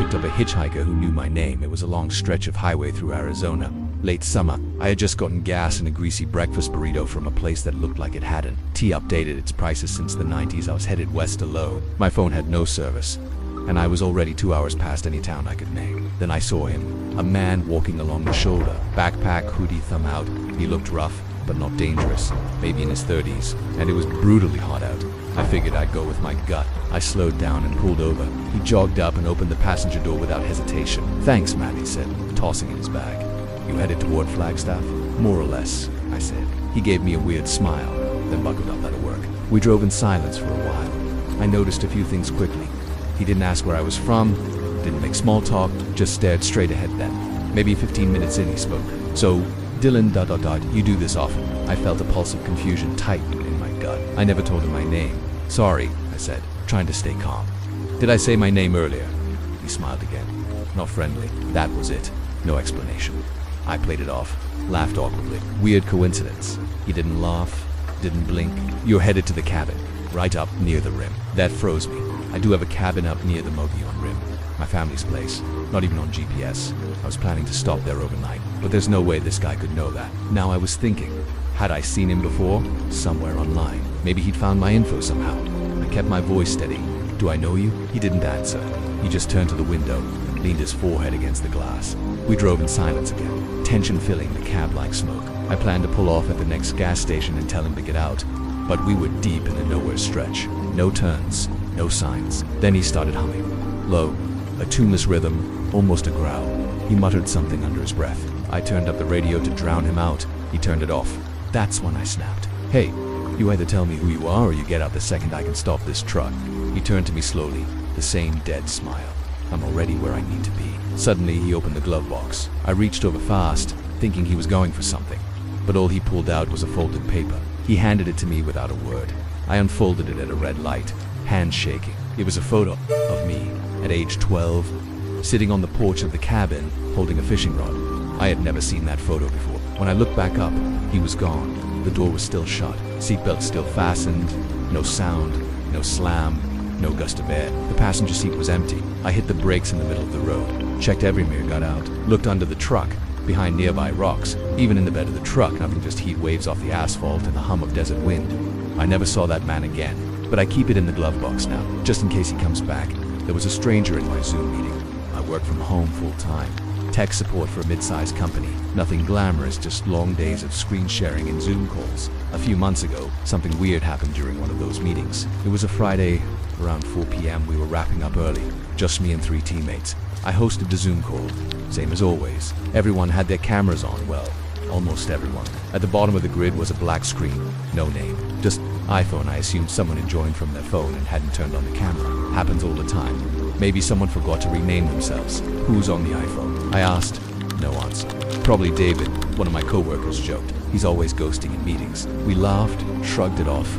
picked up a hitchhiker who knew my name. It was a long stretch of highway through Arizona. Late summer, I had just gotten gas and a greasy breakfast burrito from a place that looked like it hadn't. T updated its prices since the 90s. I was headed west alone. My phone had no service, and I was already 2 hours past any town I could name. Then I saw him, a man walking along the shoulder, backpack, hoodie, thumb out. He looked rough, but not dangerous, maybe in his 30s, and it was brutally hot out. I figured I'd go with my gut. I slowed down and pulled over. He jogged up and opened the passenger door without hesitation. "Thanks, man," he said, tossing in his bag. "You headed toward Flagstaff?" "More or less," I said. He gave me a weird smile, then buckled up. That'll work. We drove in silence for a while. I noticed a few things quickly. He didn't ask where I was from, didn't make small talk, just stared straight ahead then. Maybe 15 minutes in he spoke. "So, Dylan ... you do this often?" I felt a pulse of confusion tighten in my gut. I never told him my name. "Sorry," I said, trying to stay calm. "Did I say my name earlier?" He smiled again. Not friendly. That was it. No explanation. I played it off, laughed awkwardly. Weird coincidence. He didn't laugh, didn't blink. "You're headed to the cabin, right up near the rim." That froze me. I do have a cabin up near the Mogollon Rim. My family's place. Not even on GPS. I was planning to stop there overnight, but there's no way this guy could know that. Now I was thinking, had I seen him before? Somewhere online. Maybe he'd found my info somehow. I kept my voice steady. "Do I know you?" He didn't answer. He just turned to the window, leaned his forehead against the glass. We drove in silence again, tension filling the cab like smoke. I planned to pull off at the next gas station and tell him to get out, but we were deep in the nowhere stretch. No turns, no signs. Then he started humming. Low, a tuneless rhythm, almost a growl. He muttered something under his breath. I turned up the radio to drown him out. He turned it off. That's when I snapped. "Hey, you either tell me who you are or you get out the second I can stop this truck." He turned to me slowly, the same dead smile. "I'm already where I need to be." Suddenly, he opened the glove box. I reached over fast, thinking he was going for something, but all he pulled out was a folded paper. He handed it to me without a word. I unfolded it at a red light, hands shaking. It was a photo of me at age 12, sitting on the porch of the cabin, holding a fishing rod. I had never seen that photo before. When I looked back up, he was gone. The door was still shut, seatbelt still fastened, no sound, no slam, no gust of air. The passenger seat was empty. I hit the brakes in the middle of the road, checked every mirror, got out, looked under the truck, behind nearby rocks. Even in the bed of the truck, nothing, just heat waves off the asphalt and the hum of desert wind. I never saw that man again, but I keep it in the glove box now, just in case he comes back. There was a stranger in my Zoom meeting. I work from home full time. Tech support for a mid-sized company. Nothing glamorous, just long days of screen sharing and Zoom calls. A few months ago, something weird happened during one of those meetings. It was a Friday, around 4 p.m. We were wrapping up early, just me and 3 teammates. I hosted the Zoom call, same as always. Everyone had their cameras on, well, almost everyone. At the bottom of the grid was a black screen, no name, just iPhone. I assumed someone had joined from their phone and hadn't turned on the camera. Happens all the time. Maybe someone forgot to rename themselves. Who's on the iPhone? I asked. No answer. Probably David, one of my coworkers, joked. He's always ghosting in meetings. We laughed, shrugged it off,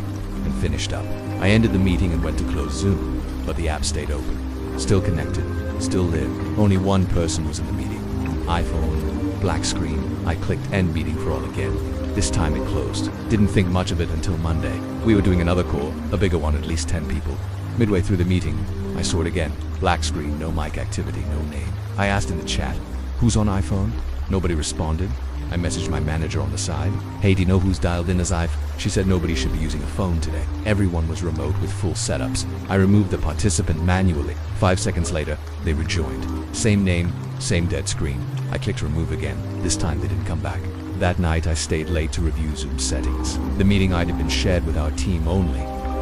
and finished up. I ended the meeting and went to close Zoom, but the app stayed open. Still connected, still lived. Only one person was in the meeting. iPhone, black screen. I clicked end meeting for all again. This time it closed. Didn't think much of it until Monday. We were doing another call, a bigger one, at least 10 people. Midway through the meeting, I saw it again. Black screen, no mic activity, no name. I asked in the chat, "Who's on iPhone?" Nobody responded. I messaged my manager on the side. "Hey, do you know who's dialed in as I've?" She said nobody should be using a phone today. Everyone was remote with full setups. I removed the participant manually. 5 seconds later, they rejoined. Same name, same dead screen. I clicked remove again. This time they didn't come back. That night I stayed late to review Zoom settings. The meeting item had been shared with our team only.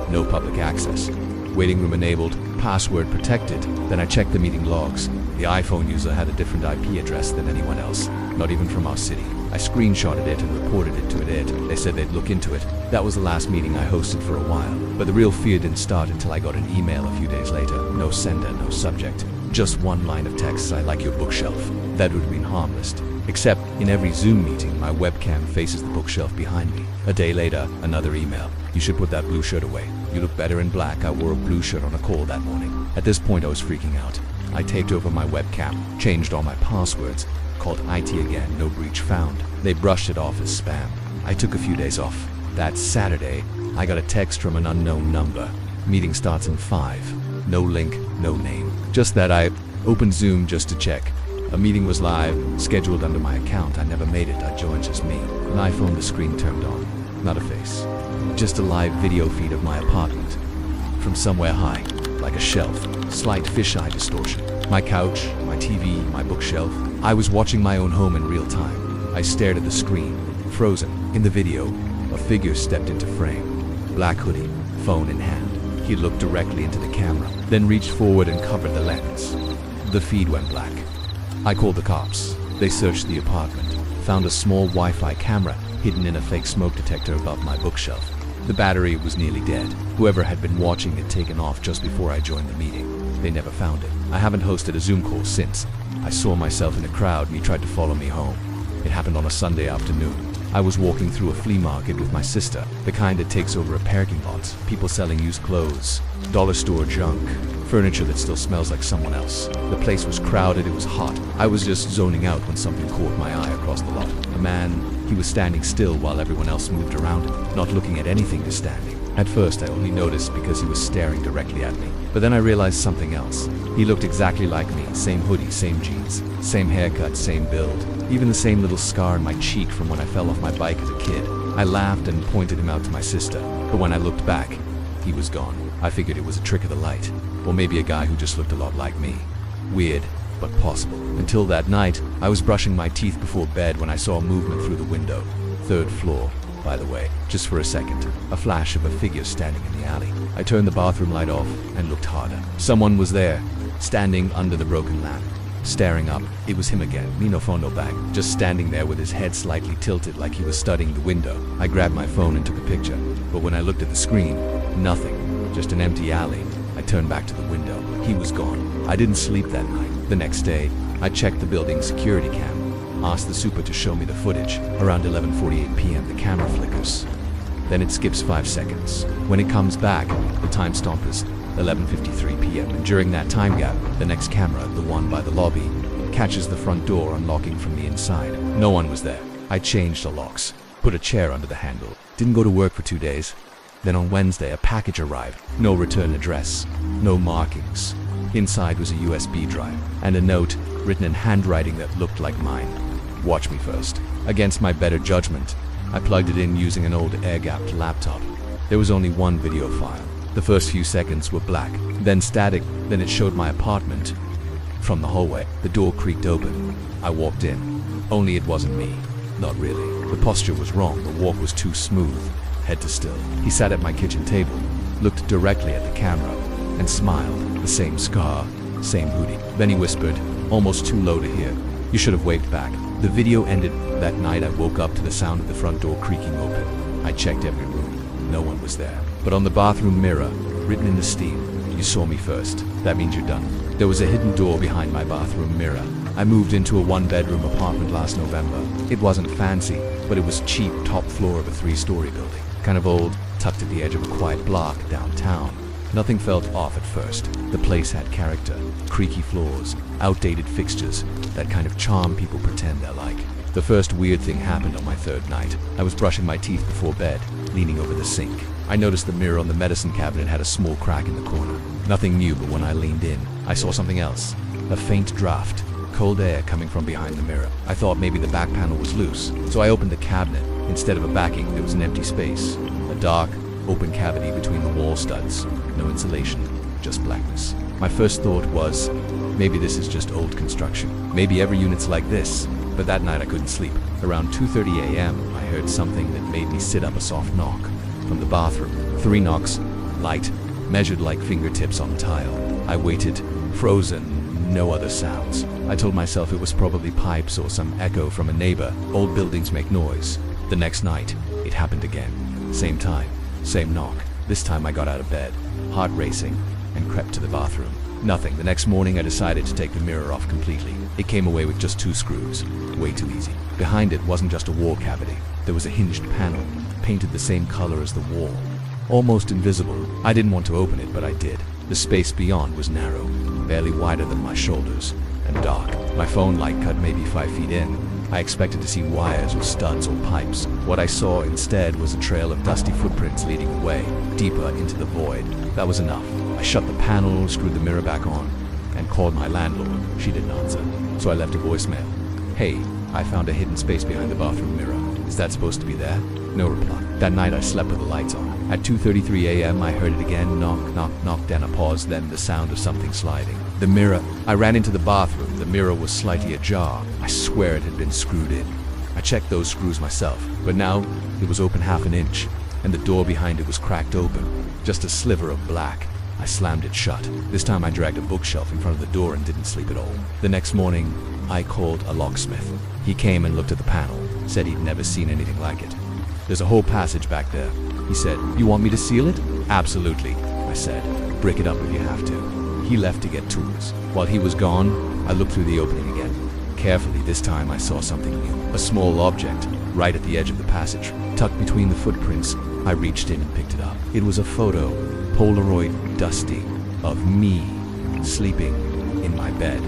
No public access. Waiting room enabled, password protected. Then I checked the meeting logs. The iPhone user had a different IP address than anyone else, not even from our city. I screenshotted it and reported it to it. They said they'd look into it. That was the last meeting I hosted for a while. But the real fear didn't start until I got an email a few days later. No sender, no subject. Just one line of text: "I like your bookshelf." That would have been harmless. Except in every Zoom meeting, my webcam faces the bookshelf behind me. A day later, another email: "You should put that blue shirt away. You look better in black." I wore a blue shirt on a call that morning. At this point, I was freaking out. I taped over my webcam, changed all my passwords, called IT again, no breach found. They brushed it off as spam. I took a few days off. That Saturday, I got a text from an unknown number. "Meeting starts in 5. No link, no name. Just that I Opened Zoom just to check. A meeting was live, scheduled under my account. I never made it. I joined, just me. An iPhone, the screen turned on. Not a face. Just a live video feed of my apartment. From somewhere high, like a shelf. Slight fisheye distortion. My couch, my TV, my bookshelf. I was watching my own home in real time. I stared at the screen, frozen. In the video, a figure stepped into frame. Black hoodie, phone in hand. He looked directly into the camera, then reached forward and covered the lens. The feed went black. I called the cops. They searched the apartment, found a small Wi-Fi camera hidden in a fake smoke detector above my bookshelf. The battery was nearly dead. Whoever had been watching it taken off just before I joined the meeting. They never found it. I haven't hosted a Zoom call since. I saw myself in a crowd and he tried to follow me home. It happened on a Sunday afternoon. I was walking through a flea market with my sister, the kind that takes over a parking lot. People selling used clothes, dollar store junk, furniture that still smells like someone else. The place was crowded, it was hot. I was just zoning out when something caught my eye across the lot. A man, he was standing still while everyone else moved around him, not looking at anything, just standing. At first I only noticed because he was staring directly at me, but then I realized something else. He looked exactly like me, same hoodie, same jeans, same haircut, same build. Even the same little scar on my cheek from when I fell off my bike as a kid. I laughed and pointed him out to my sister, but when I looked back, he was gone. I figured it was a trick of the light, or maybe a guy who just looked a lot like me. Weird, but possible. Until that night, I was brushing my teeth before bed when I saw movement through the window. 3rd floor, by the way, just for a second. A flash of a figure standing in the alley. I turned the bathroom light off and looked harder. Someone was there, standing under the broken lamp. Staring up, it was him again, me no phone no bag, just standing there with his head slightly tilted like he was studying the window. I grabbed my phone and took a picture, but when I looked at the screen, nothing, just an empty alley. I turned back to the window. He was gone. I didn't sleep that night. The next day, I checked the building's security cam, asked the super to show me the footage. Around 11:48 p.m. the camera flickers. Then it skips 5 seconds. When it comes back, the timestamp is 11:53 p.m. and during that time gap, the next camera, the one by the lobby, catches the front door unlocking from the inside. No one was there. I changed the locks, put a chair under the handle. Didn't go to work for 2 days. Then on Wednesday, a package arrived. No return address, no markings. Inside was a USB drive and a note written in handwriting that looked like mine. Watch me first. Against my better judgment, I plugged it in using an old air-gapped laptop. There was only one video file. The first few seconds were black, then static, then it showed my apartment. From the hallway, the door creaked open. I walked in. Only it wasn't me. Not really. The posture was wrong, the walk was too smooth, head to still. He sat at my kitchen table, looked directly at the camera, and smiled. The same scar, same hoodie. Then he whispered, almost too low to hear, "You should have waved back." The video ended. That night I woke up to the sound of the front door creaking open. I checked every room. No one was there. But on the bathroom mirror, written in the steam, "You saw me first. That means you're done." There was a hidden door behind my bathroom mirror. I moved into a 1-bedroom apartment last November. It wasn't fancy, but it was cheap, top floor of a 3-story building. Kind of old, tucked at the edge of a quiet block downtown. Nothing felt off at first. The place had character, creaky floors, outdated fixtures, that kind of charm people pretend they're like. The first weird thing happened on my 3rd night. I was brushing my teeth before bed, leaning over the sink. I noticed the mirror on the medicine cabinet had a small crack in the corner. Nothing new, but when I leaned in, I saw something else. A faint draft, cold air coming from behind the mirror. I thought maybe the back panel was loose, so I opened the cabinet. Instead of a backing, there was an empty space. A dark, open cavity between the wall studs. No insulation, just blackness. My first thought was, maybe this is just old construction. Maybe every unit's like this. But that night I couldn't sleep. Around 2:30 a.m., I heard something that made me sit up. A soft knock from the bathroom. 3 knocks, light, measured like fingertips on tile. I waited, frozen, no other sounds. I told myself it was probably pipes or some echo from a neighbor. Old buildings make noise. The next night, it happened again. Same time, same knock. This time I got out of bed, heart racing, and crept to the bathroom. Nothing. The next morning I decided to take the mirror off completely. It came away with just 2 screws. Way too easy. Behind it wasn't just a wall cavity. There was a hinged panel, painted the same color as the wall. Almost invisible. I didn't want to open it, but I did. The space beyond was narrow, barely wider than my shoulders, and dark. My phone light cut maybe 5 feet in. I expected to see wires or studs or pipes. What I saw instead was a trail of dusty footprints leading away, deeper into the void. That was enough. I shut the panel, screwed the mirror back on, and called my landlord. She didn't answer, so I left a voicemail. Hey, I found a hidden space behind the bathroom mirror. Is that supposed to be there? No reply. That night I slept with the lights on. At 2:33 a.m. I heard it again, knock, knock, knock, then a pause, then the sound of something sliding. The mirror. I ran into the bathroom. The mirror was slightly ajar. I swear it had been screwed in. I checked those screws myself, but now it was open half an inch, and the door behind it was cracked open. Just a sliver of black. I slammed it shut. This time I dragged a bookshelf in front of the door and didn't sleep at all. The next morning, I called a locksmith. He came and looked at the panel, said he'd never seen anything like it. There's a whole passage back there. He said, "You want me to seal it?" "Absolutely," I said. "Brick it up if you have to." He left to get tools. While he was gone, I looked through the opening again. Carefully, this time I saw something new. A small object, right at the edge of the passage, tucked between the footprints. I reached in and picked it up. It was a photo, Polaroid dusty, of me sleeping in my bed,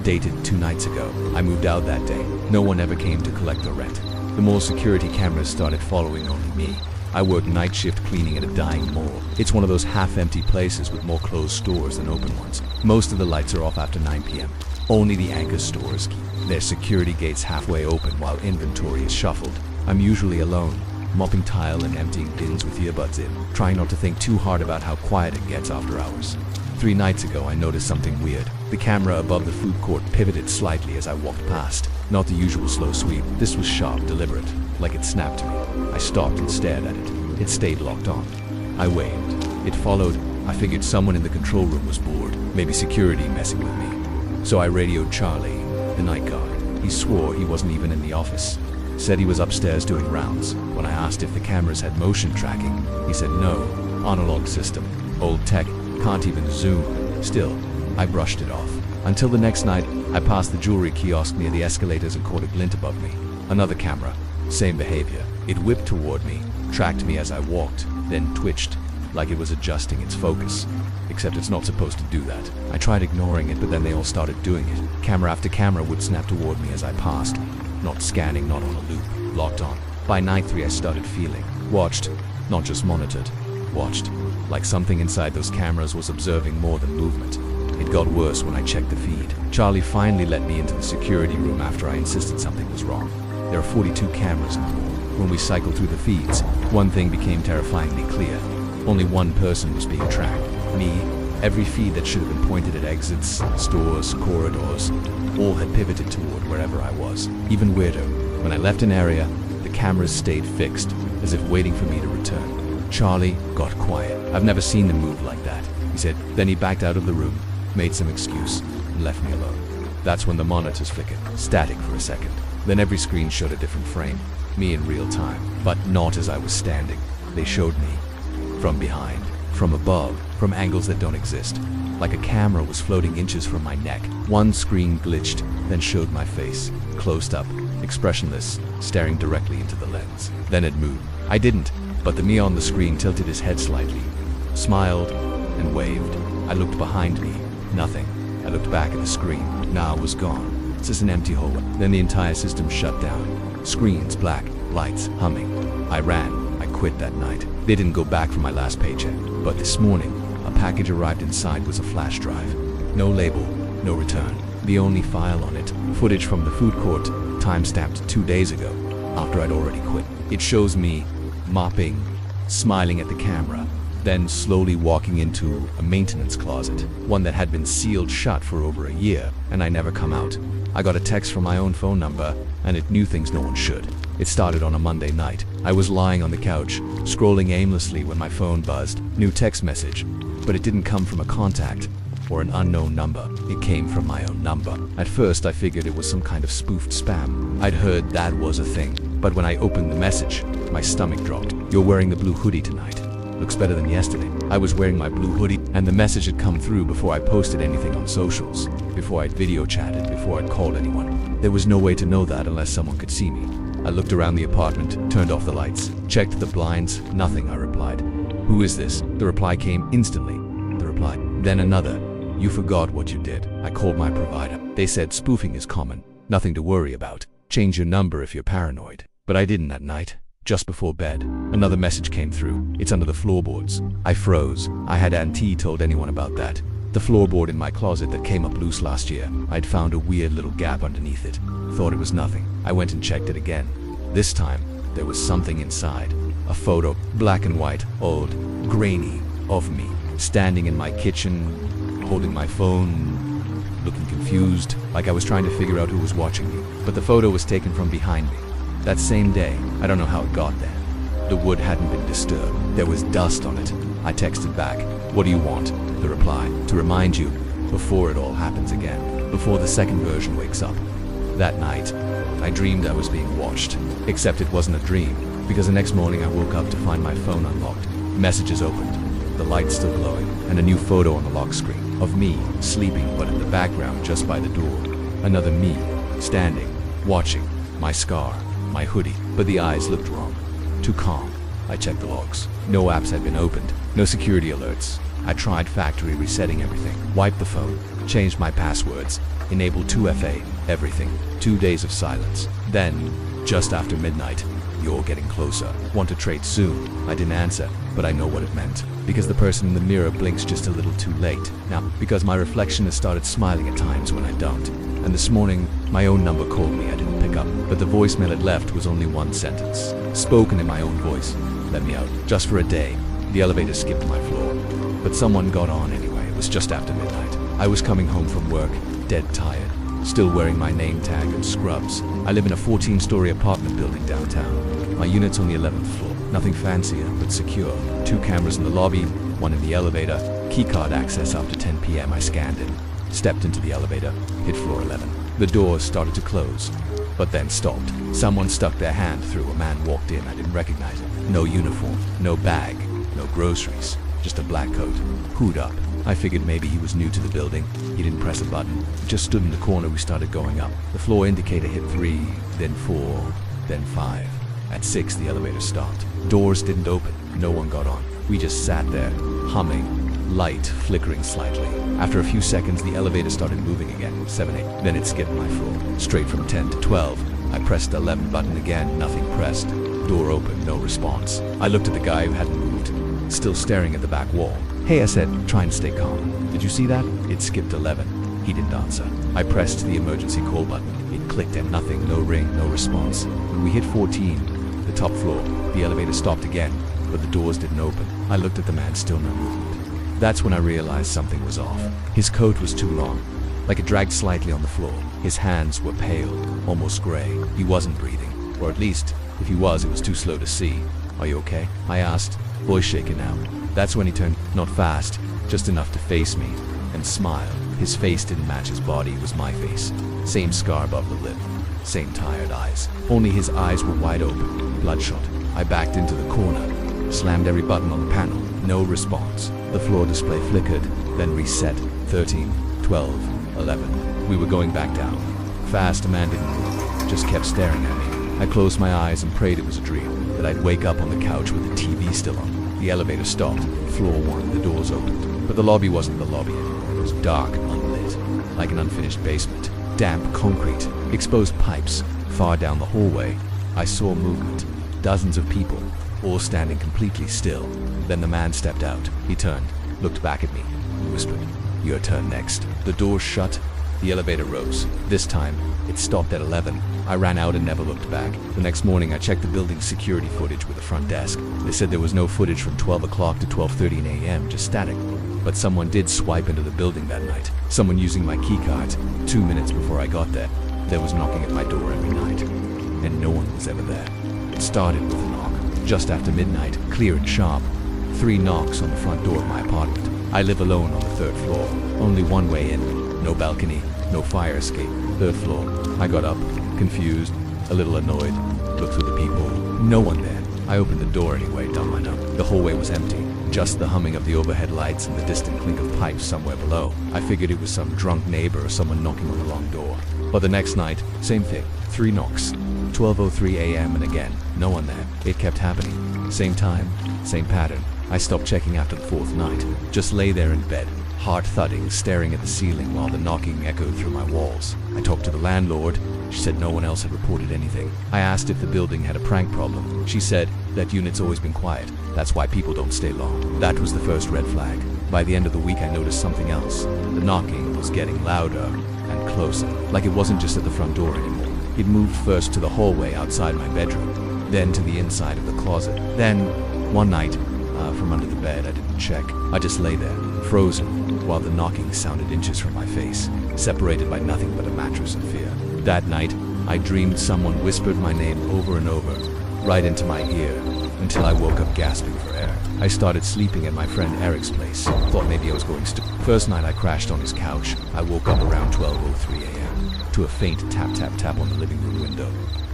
dated 2 nights ago. I moved out that day. No one ever came to collect the rent. The mall security cameras started following only me. I worked night shift cleaning at a dying mall. It's one of those half-empty places with more closed stores than open ones. Most of the lights are off after 9 p.m. Only the anchor stores keep their security gates halfway open while inventory is shuffled. I'm usually alone, mopping tile and emptying bins with earbuds in, trying not to think too hard about how quiet it gets after hours. 3 nights ago, I noticed something weird. The camera above the food court pivoted slightly as I walked past. Not the usual slow sweep. This was sharp, deliberate, like it snapped to me. I stopped and stared at it. It stayed locked on. I waved. It followed. I figured someone in the control room was bored, maybe security messing with me. So I radioed Charlie, the night guard. He swore he wasn't even in the office. Said he was upstairs doing rounds. When I asked if the cameras had motion tracking, he said no. Analog system. Old tech. Can't even zoom. Still, I brushed it off. Until the next night, I passed the jewelry kiosk near the escalators and caught a glint above me. Another camera. Same behavior. It whipped toward me, tracked me as I walked, then twitched, like it was adjusting its focus. Except it's not supposed to do that. I tried ignoring it, but then they all started doing it. Camera after camera would snap toward me as I passed. Not scanning, not on a loop. Locked on. By night 3 I started feeling. Watched. Not just monitored. Watched. Like something inside those cameras was observing more than movement. It got worse when I checked the feed. Charlie finally let me into the security room after I insisted something was wrong. There are 42 cameras in the mall. When we cycled through the feeds, one thing became terrifyingly clear. Only one person was being tracked. Me. Every feed that should have been pointed at exits, stores, corridors, all had pivoted toward wherever I was. Even weirder, when I left an area, the cameras stayed fixed, as if waiting for me to return. Charlie got quiet. I've never seen him move like that, he said. Then he backed out of the room, made some excuse, and left me alone. That's when the monitors flickered, static for a second. Then every screen showed a different frame, me in real time, but not as I was standing. They showed me from behind, from above, from angles that don't exist. Like a camera was floating inches from my neck. One screen glitched, then showed my face, closed up, expressionless, staring directly into the lens. Then it moved. I didn't, but the me on the screen tilted his head slightly, smiled, and waved. I looked behind me. Nothing. I looked back at the screen. Now it was gone. It's just an empty hole. Then the entire system shut down. Screens black, lights humming. I ran. I quit that night. They didn't go back for my last paycheck. But this morning, a package arrived. Inside was a flash drive. No label, no return. The only file on it, footage from the food court, time-stamped 2 days ago, after I'd already quit. It shows me mopping, smiling at the camera, then slowly walking into a maintenance closet, one that had been sealed shut for over a year, and I never come out. I got a text from my own phone number, and it knew things no one should. It started on a Monday night. I was lying on the couch, scrolling aimlessly when my phone buzzed. New text message, but it didn't come from a contact or an unknown number. It came from my own number. At first, I figured it was some kind of spoofed spam. I'd heard that was a thing, but when I opened the message, my stomach dropped. "You're wearing the blue hoodie tonight. Looks better than yesterday." I was wearing my blue hoodie, and the message had come through before I posted anything on socials, before I'd video chatted, before I'd called anyone. There was no way to know that unless someone could see me. I looked around the apartment, turned off the lights, checked the blinds. Nothing, I replied. "Who is this?" The reply came instantly. The reply. Then another. "You forgot what you did." I called my provider. They said spoofing is common. Nothing to worry about. Change your number if you're paranoid. But I didn't that night. Just before bed, another message came through. "It's under the floorboards." I froze. I had Auntie told anyone about that. The floorboard in my closet that came up loose last year. I'd found a weird little gap underneath it. Thought it was nothing. I went and checked it again. This time, there was something inside. A photo, black and white, old, grainy, of me, standing in my kitchen, holding my phone, looking confused, like I was trying to figure out who was watching me. But the photo was taken from behind me. That same day, I don't know how it got there. The wood hadn't been disturbed. There was dust on it. I texted back, "What do you want?" The reply, "To remind you, before it all happens again, before the second version wakes up." That night, I dreamed I was being watched. Except it wasn't a dream, because the next morning I woke up to find my phone unlocked. Messages opened, the light still glowing, and a new photo on the lock screen of me, sleeping but in the background just by the door. Another me, standing, watching, my scar, my hoodie, but the eyes looked wrong. Too calm. I checked the logs. No apps had been opened, no security alerts. I tried factory resetting everything, wiped the phone, changed my passwords, enabled 2FA, everything. 2 days of silence. Then, just after midnight, "You're getting closer. Want to trade soon?" I didn't answer, but I know what it meant. Because the person in the mirror blinks just a little too late. Now, because my reflection has started smiling at times when I don't. And this morning, my own number called me. I didn't pick up, but the voicemail it left was only one sentence, spoken in my own voice. "Let me out, just for a day." The elevator skipped my floor, but someone got on anyway. It was just after midnight. I was coming home from work, dead tired, still wearing my name tag and scrubs. I live in a 14-story apartment building downtown. My unit's on the 11th floor. Nothing fancier, but secure. 2 cameras in the lobby, 1 in the elevator. Keycard access after 10 p.m. I scanned in. Stepped into the elevator, hit floor 11. The doors started to close, but then stopped. Someone stuck their hand through. A man walked in. I didn't recognize him. No uniform, no bag, no groceries, just a black coat, hood up. I figured maybe he was new to the building. He didn't press a button. He just stood in the corner. We started going up. The floor indicator hit 3, then 4, then 5. At 6, the elevator stopped. Doors didn't open. No one got on. We just sat there, humming, light flickering slightly. After a few seconds, the elevator started moving again. 7, 8. Then it skipped my floor. Straight from 10 to 12. I pressed the 11 button again. Nothing pressed. Door open. No response. I looked at the guy who hadn't moved, still staring at the back wall. "Hey," I said, trying to stay calm. "Did you see that?" It skipped 11. He didn't answer. I pressed the emergency call button. It clicked and nothing. No ring, no response. When we hit 14, the top floor, the elevator stopped again, but the doors didn't open. I looked at the man, still no movement. That's when I realized something was off. His coat was too long, like it dragged slightly on the floor. His hands were pale, almost gray. He wasn't breathing, or at least, if he was, it was too slow to see. "Are you okay?" I asked, voice shaking now. That's when he turned, not fast, just enough to face me, and smile. His face didn't match his body, it was my face. Same scar above the lip, same tired eyes. Only his eyes were wide open, bloodshot. I backed into the corner, slammed every button on the panel. No response. The floor display flickered, then reset. 13, 12, 11. We were going back down. Fast, a man didn't move, just kept staring at me. I closed my eyes and prayed it was a dream, that I'd wake up on the couch with the TV still on. The elevator stopped. Floor 1, the doors opened. But the lobby wasn't the lobby anymore. It was dark, unlit, like an unfinished basement. Damp concrete, exposed pipes. Far down the hallway, I saw movement. Dozens of people, all standing completely still. Then the man stepped out. He turned, looked back at me, and whispered, "Your turn next." The doors shut. The elevator rose. This time, it stopped at 11. I ran out and never looked back. The next morning, I checked the building's security footage with the front desk. They said there was no footage from 12 o'clock to 12:13 a.m., just static. But someone did swipe into the building that night. Someone using my keycard. 2 minutes before I got there, there was knocking at my door every night. And no one was ever there. It started with a knock. Just after midnight, clear and sharp. 3 knocks on the front door of my apartment. I live alone on the 3rd floor. Only one way in. No balcony, no fire escape. 3rd floor. I got up, confused, a little annoyed, looked through the people. No one there. I opened the door anyway, dumb I know. The hallway was empty. Just the humming of the overhead lights and the distant clink of pipes somewhere below. I figured it was some drunk neighbor or someone knocking on the wrong door. But the next night, same thing. 3 knocks. 12:03 a.m. and again, no one there. It kept happening. Same time, same pattern. I stopped checking after the 4th night. Just lay there in bed, heart thudding, staring at the ceiling while the knocking echoed through my walls. I talked to the landlord. She said no one else had reported anything. I asked if the building had a prank problem. She said that unit's always been quiet. That's why people don't stay long. That was the first red flag. By the end of the week, I noticed something else. The knocking was getting louder and closer, like it wasn't just at the front door anymore. It moved first to the hallway outside my bedroom, then to the inside of the closet. Then, one night, from under the bed, I didn't check. I just lay there, frozen, while the knocking sounded inches from my face, separated by nothing but a mattress of fear. That night, I dreamed someone whispered my name over and over, right into my ear, until I woke up gasping for air. I started sleeping at my friend Eric's place. Thought maybe I was going First night I crashed on his couch. I woke up around 12:03 a.m. to a faint tap tap tap on the living room window.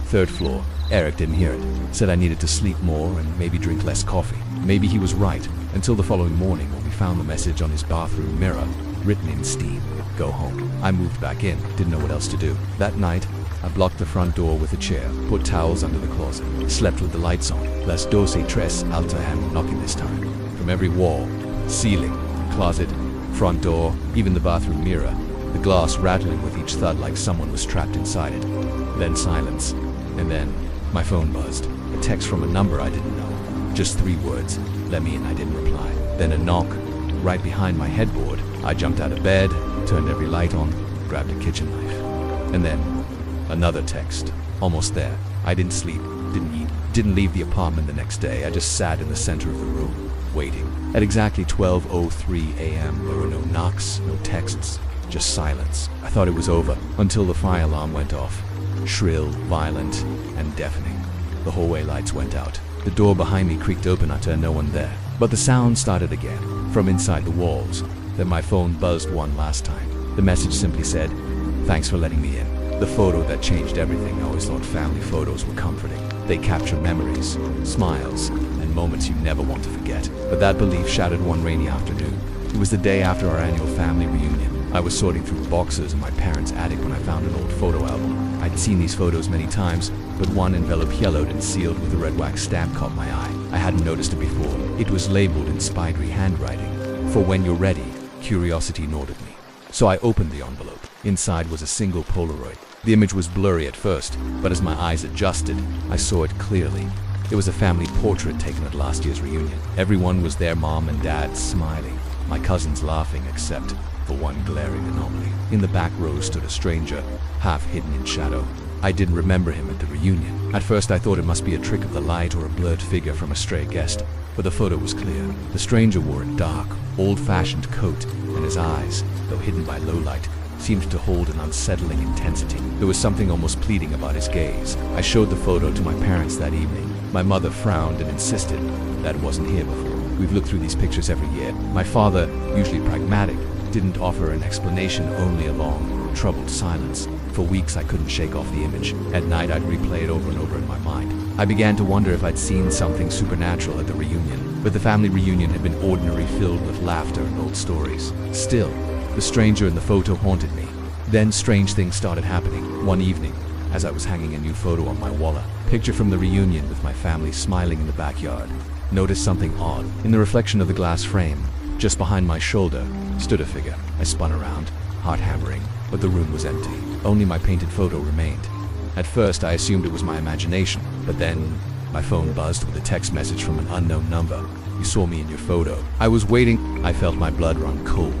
Third floor. Eric didn't hear it. Said I needed to sleep more and maybe drink less coffee. Maybe he was right, until the following morning when we found the message on his bathroom mirror, written in steam. Go home. I moved back in. Didn't know what else to do. That night, I blocked the front door with a chair, put towels under the closet, slept with the lights on. Las 12:03 a.m. knocking this time. From every wall, ceiling, closet, front door, even the bathroom mirror, the glass rattling with each thud like someone was trapped inside it. Then silence. And then, my phone buzzed. A text from a number I didn't know. Just 3 words. Let me in. I didn't reply. Then a knock, right behind my headboard. I jumped out of bed, turned every light on, grabbed a kitchen knife. And then, another text. Almost there. I didn't sleep, didn't eat, didn't leave the apartment the next day. I just sat in the center of the room, waiting. At exactly 12:03 a.m., there were no knocks, no texts, just silence. I thought it was over, until the fire alarm went off. Shrill, violent, and deafening. The hallway lights went out. The door behind me creaked open. I turned no one there. But the sound started again, from inside the walls. Then my phone buzzed one last time. The message simply said, "Thanks for letting me in." The photo that changed everything. I always thought family photos were comforting. They capture memories, smiles, and moments you never want to forget. But that belief shattered one rainy afternoon. It was the day after our annual family reunion. I was sorting through boxes in my parents' attic when I found an old photo album. I'd seen these photos many times, but one envelope yellowed and sealed with a red wax stamp caught my eye. I hadn't noticed it before. It was labeled in spidery handwriting. "For when you're ready, curiosity gnawed at me." So I opened the envelope. Inside was a single Polaroid. The image was blurry at first, but as my eyes adjusted, I saw it clearly. It was a family portrait taken at last year's reunion. Everyone was there, mom and dad smiling, my cousins laughing except for one glaring anomaly. In the back row stood a stranger, half hidden in shadow. I didn't remember him at the reunion. At first I thought it must be a trick of the light or a blurred figure from a stray guest, but the photo was clear. The stranger wore a dark, old-fashioned coat, and his eyes, though hidden by low light, seemed to hold an unsettling intensity. There was something almost pleading about his gaze. I showed the photo to my parents that evening. My mother frowned and insisted that it wasn't here before. We've looked through these pictures every year. My father, usually pragmatic, didn't offer an explanation, only a long, troubled silence. For weeks I couldn't shake off the image. At night I'd replay it over and over in my mind. I began to wonder if I'd seen something supernatural at the reunion. But the family reunion had been ordinary, filled with laughter and old stories. Still, the stranger in the photo haunted me. Then strange things started happening. One evening, as I was hanging a new photo on my wall, a picture from the reunion with my family smiling in the backyard, noticed something odd. In the reflection of the glass frame, just behind my shoulder, stood a figure. I spun around, heart hammering, but the room was empty. Only my painted photo remained. At first, I assumed it was my imagination, but then my phone buzzed with a text message from an unknown number. "You saw me in your photo." I was waiting. I felt my blood run cold.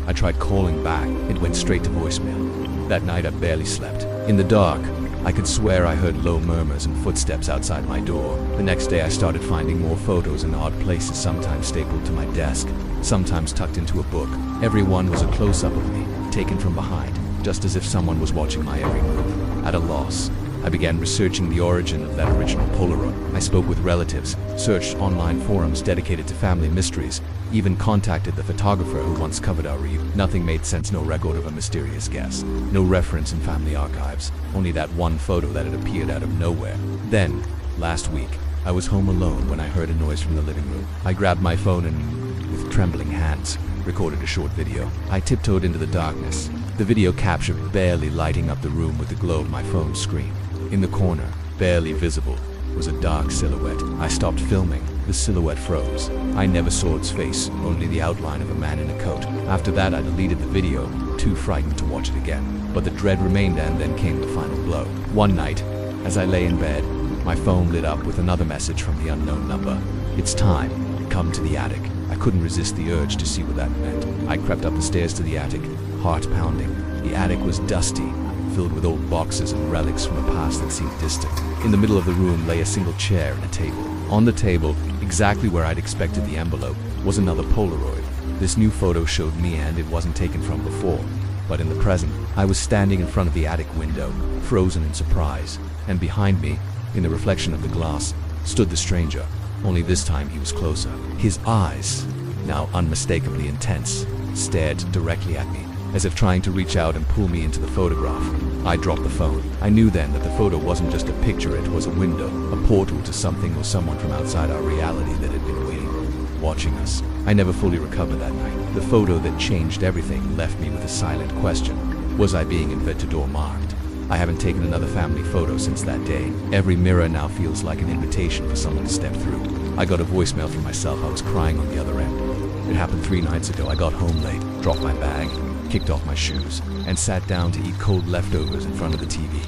I tried calling back. It went straight to voicemail. That night, I barely slept. In the dark, I could swear I heard low murmurs and footsteps outside my door. The next day, I started finding more photos in odd places, sometimes stapled to my desk, sometimes tucked into a book. Every one was a close-up of me, taken from behind, just as if someone was watching my every move. At a loss, I began researching the origin of that original Polaroid. I spoke with relatives, searched online forums dedicated to family mysteries, even contacted the photographer who once covered our reunion. Nothing made sense, no record of a mysterious guest, no reference in family archives, only that one photo that had appeared out of nowhere. Then, last week, I was home alone when I heard a noise from the living room. I grabbed my phone and, with trembling hands, recorded a short video. I tiptoed into the darkness, the video capture barely lighting up the room with the glow of my phone's screen. In the corner, barely visible, was a dark silhouette. I stopped filming. The silhouette froze. I never saw its face, only the outline of a man in a coat. After that, I deleted the video, too frightened to watch it again. But the dread remained, and then came the final blow. One night, as I lay in bed, my phone lit up with another message from the unknown number. "It's time. Come to the attic." I couldn't resist the urge to see what that meant. I crept up the stairs to the attic, heart pounding. The attic was dusty, filled with old boxes and relics from a past that seemed distant. In the middle of the room lay a single chair and a table. On the table, exactly where I'd expected the envelope, was another Polaroid. This new photo showed me, and it wasn't taken from before. But in the present, I was standing in front of the attic window, frozen in surprise. And behind me, in the reflection of the glass, stood the stranger. Only this time he was closer. His eyes, now unmistakably intense, stared directly at me, as if trying to reach out and pull me into the photograph. I dropped the phone. I knew then that the photo wasn't just a picture, it was a window, a portal to something or someone from outside our reality that had been waiting, watching us. I never fully recovered that night. The photo that changed everything left me with a silent question. Was I being invited or marked? I haven't taken another family photo since that day. Every mirror now feels like an invitation for someone to step through. I got a voicemail from myself. I was crying on the other end. It happened 3 nights ago. I got home late, dropped my bag, kicked off my shoes, and sat down to eat cold leftovers in front of the TV.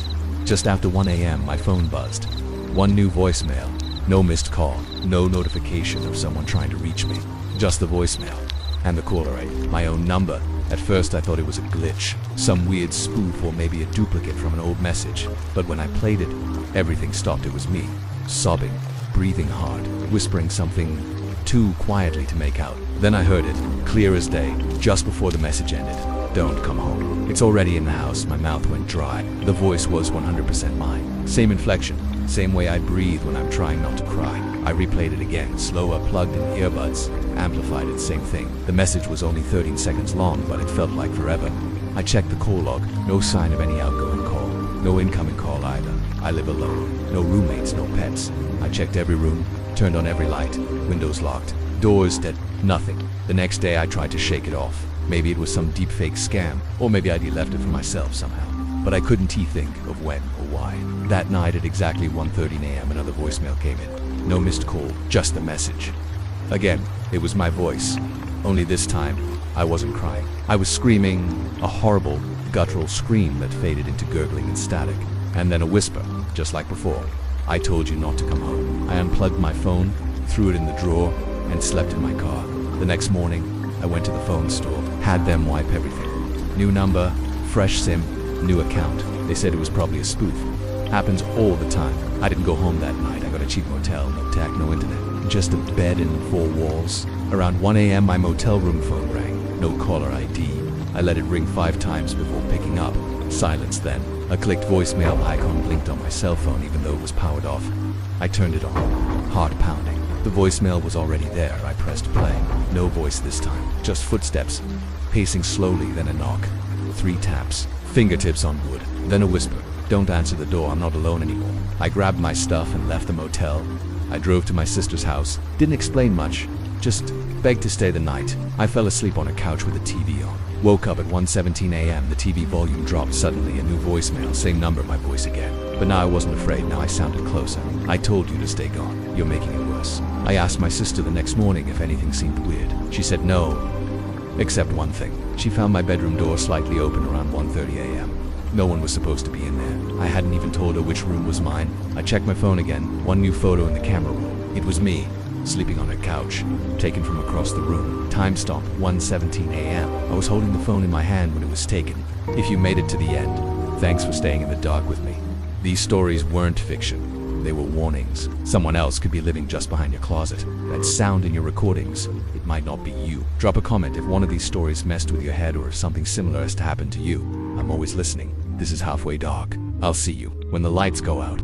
Just after 1 a.m., my phone buzzed. One new voicemail. No missed call. No notification of someone trying to reach me. Just the voicemail. And the caller ID. My own number. At first I thought it was a glitch, some weird spoof or maybe a duplicate from an old message. But when I played it, everything stopped. It was me, sobbing, breathing hard, whispering something too quietly to make out. Then I heard it, clear as day, just before the message ended. Don't come home. It's already in the house. My mouth went dry. The voice was 100% mine. Same inflection, same way I breathe when I'm trying not to cry. I replayed it again, slower, plugged in earbuds, amplified it, same thing. The message was only 13 seconds long, but it felt like forever. I checked the call log, no sign of any outgoing call, no incoming call either. I live alone, no roommates, no pets. I checked every room, turned on every light, windows locked, doors dead, nothing. The next day I tried to shake it off. Maybe it was some deepfake scam, or maybe I'd left it for myself somehow. But I couldn't think of when or why. That night at exactly 1:30 a.m. another voicemail came in. No missed call, just the message. Again, it was my voice. Only this time, I wasn't crying. I was screaming, a horrible, guttural scream that faded into gurgling and static. And then a whisper, just like before. I told you not to come home. I unplugged my phone, threw it in the drawer, and slept in my car. The next morning, I went to the phone store, had them wipe everything. New number, fresh SIM, new account. They said it was probably a spoof. Happens all the time. I didn't go home that night. I got a cheap motel, no tech, no internet. Just a bed and 4 walls. Around 1 a.m. my motel room phone rang. No caller ID. I let it ring 5 times before picking up. Silence then. A clicked voicemail icon blinked on my cell phone even though it was powered off. I turned it on. Heart pounding. The voicemail was already there. I pressed play. No voice this time. Just footsteps. Pacing slowly, then a knock. 3 taps. Fingertips on wood. Then a whisper. Don't answer the door. I'm not alone anymore. I grabbed my stuff and left the motel. I drove to my sister's house. Didn't explain much. Just begged to stay the night. I fell asleep on a couch with the TV on. Woke up at 1:17 a.m. The TV volume dropped suddenly. A new voicemail. Same number, my voice again. But now I wasn't afraid. Now I sounded closer. I told you to stay gone. You're making it worse. I asked my sister the next morning if anything seemed weird. She said no, except one thing. She found my bedroom door slightly open around 1:30 a.m. No one was supposed to be in there. I hadn't even told her which room was mine. I checked my phone again. One new photo in the camera roll. It was me, sleeping on a couch, taken from across the room. Timestamp 1:17 a.m. I was holding the phone in my hand when it was taken. If you made it to the end, thanks for staying in the dark with me. These stories weren't fiction. They were warnings. Someone else could be living just behind your closet. That sound in your recordings, it might not be you. Drop a comment if one of these stories messed with your head or if something similar has happened to you. I'm always listening. This is Halfway Dark. I'll see you when the lights go out.